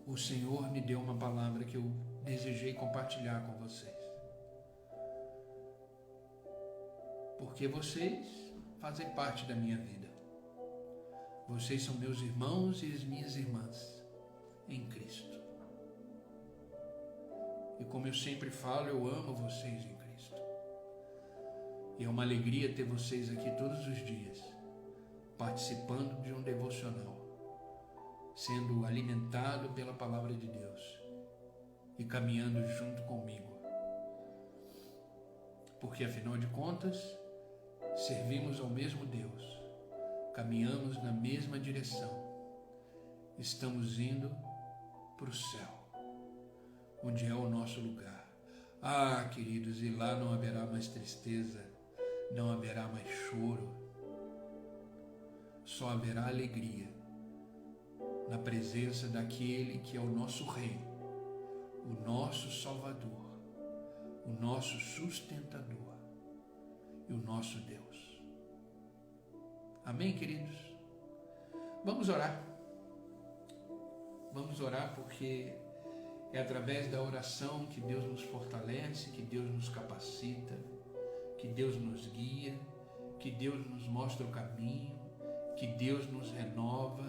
o Senhor me deu uma palavra que eu desejei compartilhar com vocês. Porque vocês fazem parte da minha vida. Vocês são meus irmãos e as minhas irmãs em Cristo. E como eu sempre falo, eu amo vocês em Cristo. E é uma alegria ter vocês aqui todos os dias, participando de um devocional, sendo alimentado pela palavra de Deus e caminhando junto comigo. Porque afinal de contas, servimos ao mesmo Deus, caminhamos na mesma direção, estamos indo para o céu, onde é o nosso lugar. Ah, queridos, e lá não haverá mais tristeza, não haverá mais choro, só haverá alegria na presença daquele que é o nosso Rei, o nosso Salvador, o nosso sustentador e o nosso Deus. Amém, queridos? Vamos orar. Vamos orar porque é através da oração que Deus nos fortalece, que Deus nos capacita, que Deus nos guia, que Deus nos mostra o caminho, que Deus nos renova.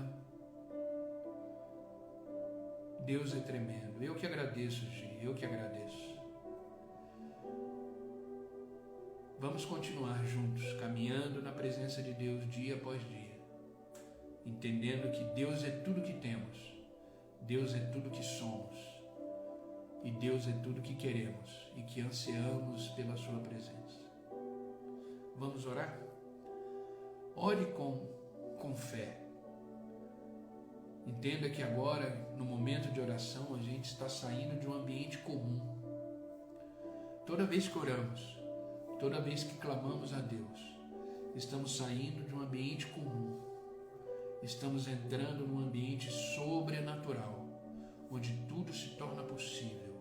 Deus é tremendo. Eu que agradeço, Gi, eu que agradeço. Vamos continuar juntos, caminhando na presença de Deus dia após dia, entendendo que Deus é tudo que temos, Deus é tudo que somos, e Deus é tudo que queremos e que ansiamos pela sua presença. Vamos orar? Ore com fé. Entenda que agora, no momento de oração, a gente está saindo de um ambiente comum. Toda vez que oramos, toda vez que clamamos a Deus, estamos saindo de um ambiente comum. Estamos entrando num ambiente sobrenatural, onde tudo se torna possível,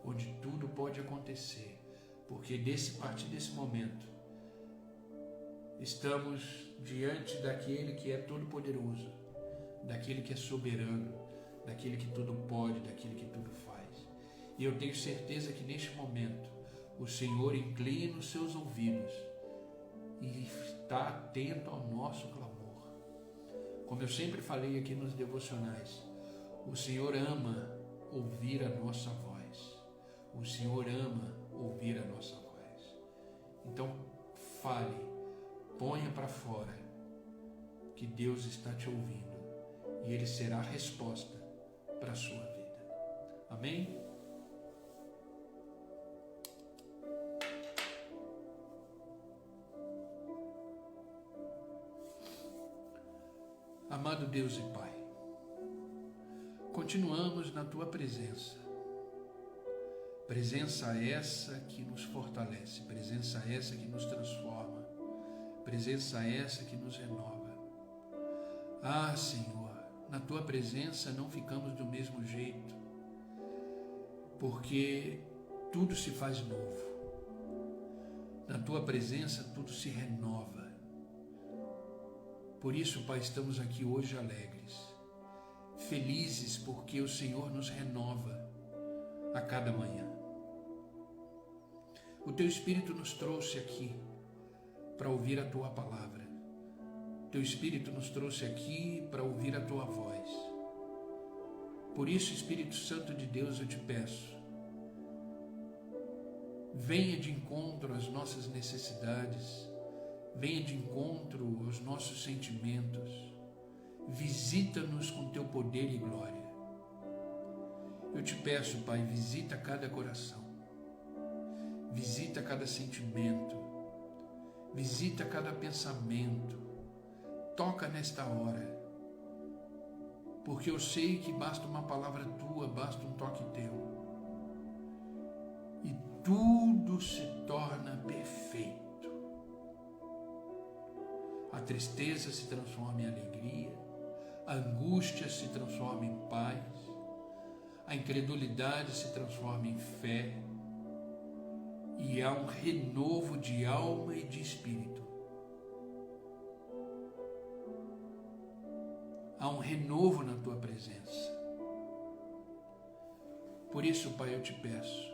onde tudo pode acontecer, porque a partir desse momento, estamos diante daquele que é todo-poderoso, daquele que é soberano, daquele que tudo pode, daquele que tudo faz. E eu tenho certeza que neste momento, o Senhor inclina os seus ouvidos e está atento ao nosso clamor. Como eu sempre falei aqui nos devocionais, o Senhor ama ouvir a nossa voz. O Senhor ama ouvir a nossa voz. Então, fale, ponha para fora que Deus está te ouvindo e Ele será a resposta para a sua vida. Amém? Amado Deus e Pai, continuamos na Tua presença. Presença essa que nos fortalece, presença essa que nos transforma, presença essa que nos renova. Ah, Senhor, na Tua presença não ficamos do mesmo jeito, porque tudo se faz novo. Na Tua presença tudo se renova. Por isso, Pai, estamos aqui hoje alegres, felizes porque o Senhor nos renova a cada manhã. O Teu Espírito nos trouxe aqui para ouvir a Tua palavra. O Teu Espírito nos trouxe aqui para ouvir a Tua voz. Por isso, Espírito Santo de Deus, eu te peço, venha de encontro às nossas necessidades, venha de encontro aos nossos sentimentos, visita-nos com Teu poder e glória. Eu te peço, Pai, visita cada coração, visita cada sentimento, visita cada pensamento, toca nesta hora, porque eu sei que basta uma palavra tua, basta um toque teu, e tudo se torna perfeito. A tristeza se transforma em alegria, a angústia se transforma em paz, a incredulidade se transforma em fé, e há um renovo de alma e de espírito. Há um renovo na tua presença. Por isso, Pai, eu te peço,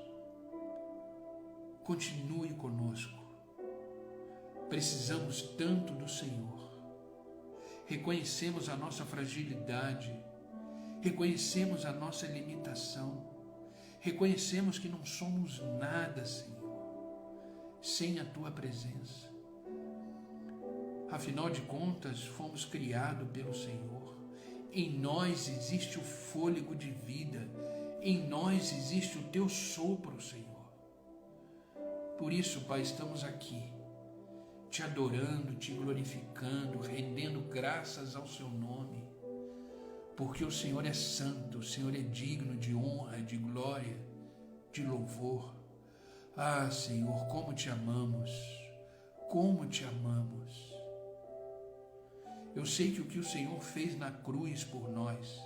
continue conosco. Precisamos tanto do Senhor. Reconhecemos a nossa fragilidade, reconhecemos a nossa limitação, reconhecemos que não somos nada, Senhor, sem a tua presença. Afinal de contas, fomos criados pelo Senhor. Em nós existe o fôlego de vida. Em nós existe o teu sopro, Senhor. Por isso, Pai, estamos aqui, te adorando, te glorificando, rendendo graças ao seu nome. Porque o Senhor é santo, o Senhor é digno de honra, de glória, de louvor. Ah, Senhor, como te amamos, como te amamos. Eu sei que o que o Senhor fez na cruz por nós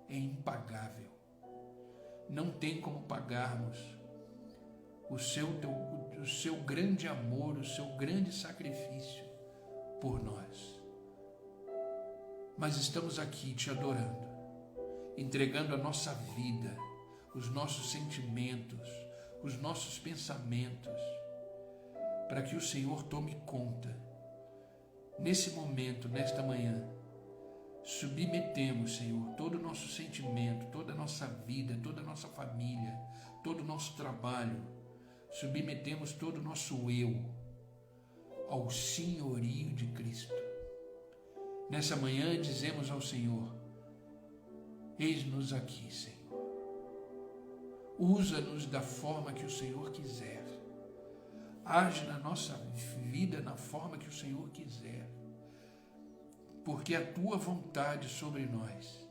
é impagável. Não tem como pagarmos o seu grande amor, o seu grande sacrifício por nós. Mas estamos aqui te adorando, entregando a nossa vida, os nossos sentimentos, os nossos pensamentos, para que o Senhor tome conta. Nesse momento, nesta manhã, submetemos, Senhor, todo o nosso sentimento, toda a nossa vida, toda a nossa família, todo o nosso trabalho, submetemos todo o nosso eu ao senhorio de Cristo. Nessa manhã dizemos ao Senhor, eis-nos aqui, Senhor. Usa-nos da forma que o Senhor quiser. Age na nossa vida na forma que o Senhor quiser. Porque a tua vontade sobre nós,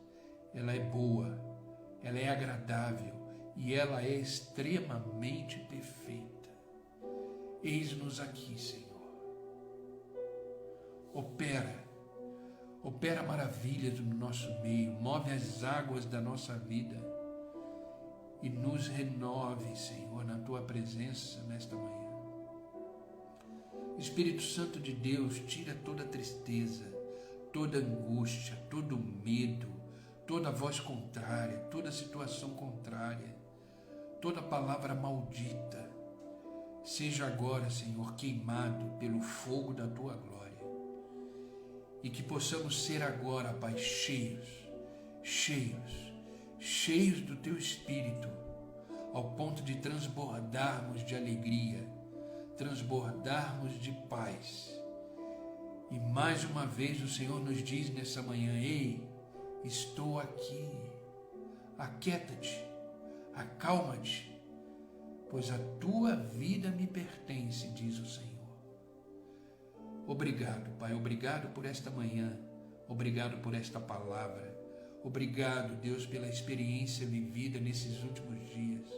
ela é boa, ela é agradável e ela é extremamente perfeita. Eis-nos aqui, Senhor. Opera maravilhas no nosso meio, move as águas da nossa vida e nos renove, Senhor, na tua presença nesta manhã. Espírito Santo de Deus, tira toda tristeza, toda angústia, todo medo, toda voz contrária, toda situação contrária, toda palavra maldita, seja agora, Senhor, queimado pelo fogo da tua glória. E que possamos ser agora, Pai, cheios do teu Espírito, ao ponto de transbordarmos de alegria, transbordarmos de paz. E mais uma vez o Senhor nos diz nessa manhã, ei, estou aqui, aquieta-te, acalma-te, pois a tua vida me pertence, diz o Senhor. Obrigado, Pai, obrigado por esta manhã, obrigado por esta palavra, obrigado, Deus, pela experiência vivida nesses últimos dias.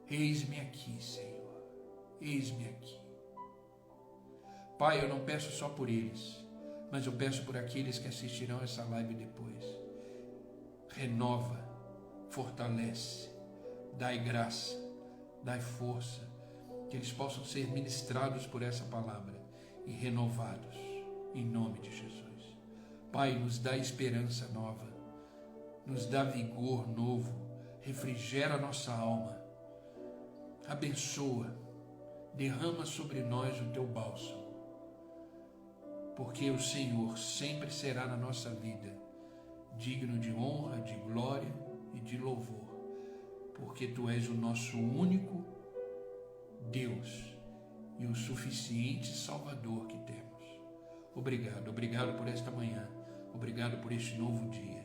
Eis-me aqui, Senhor, eis-me aqui. Pai, eu não peço só por eles, mas eu peço por aqueles que assistirão essa live depois. Renova, fortalece, dai graça, dai força, que eles possam ser ministrados por essa palavra e renovados, em nome de Jesus. Pai, nos dá esperança nova, nos dá vigor novo, refrigera a nossa alma, abençoa, derrama sobre nós o teu bálsamo, porque o Senhor sempre será na nossa vida digno de honra, de glória e de louvor, porque tu és o nosso único Deus e o suficiente Salvador que temos. Obrigado, obrigado por esta manhã, obrigado por este novo dia,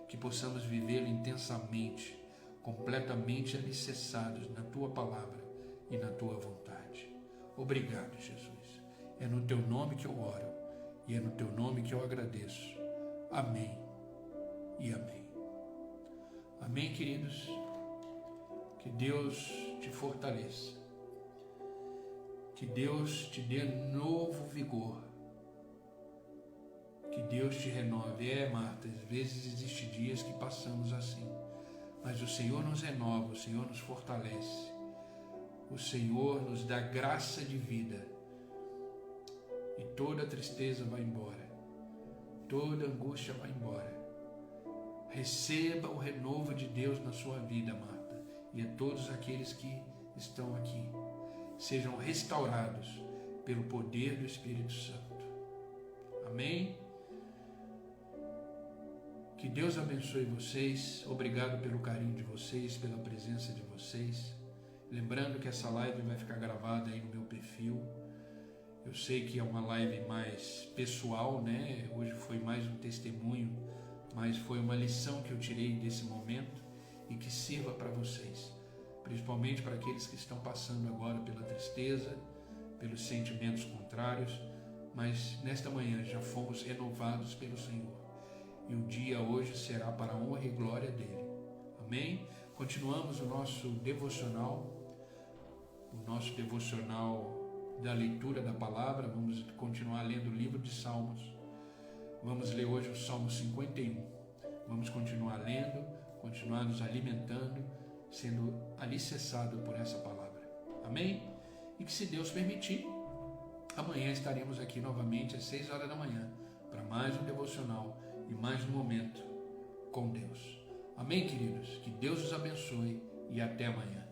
que possamos vivê-lo intensamente, completamente alicerçados na tua palavra e na tua vontade. Obrigado, Jesus. É no teu nome que eu oro e é no teu nome que eu agradeço. Amém e amém. Amém, queridos? Que Deus te fortaleça. Que Deus te dê novo vigor. Que Deus te renove. Marta, às vezes existem dias que passamos assim, mas o Senhor nos renova, o Senhor nos fortalece, o Senhor nos dá graça de vida e toda tristeza vai embora, toda angústia vai embora. Receba o renovo de Deus na sua vida, Marta, e a todos aqueles que estão aqui. Sejam restaurados pelo poder do Espírito Santo. Amém? Que Deus abençoe vocês. Obrigado pelo carinho de vocês, pela presença de vocês. Lembrando que essa live vai ficar gravada aí no meu perfil. Eu sei que é uma live mais pessoal, né? Hoje foi mais um testemunho, mas foi uma lição que eu tirei desse momento e que sirva para vocês, principalmente para aqueles que estão passando agora pela tristeza, pelos sentimentos contrários, mas nesta manhã já fomos renovados pelo Senhor e o dia hoje será para a honra e glória dele. Amém? Continuamos o nosso devocional da leitura da palavra. Vamos continuar lendo o livro de Salmos. Vamos ler hoje o Salmo 51. Vamos continuar lendo, continuar nos alimentando, sendo alicerçado por essa palavra. Amém? E que, se Deus permitir, amanhã estaremos aqui novamente às 6 horas da manhã para mais um devocional e mais um momento com Deus. Amém, queridos? Que Deus os abençoe e até amanhã.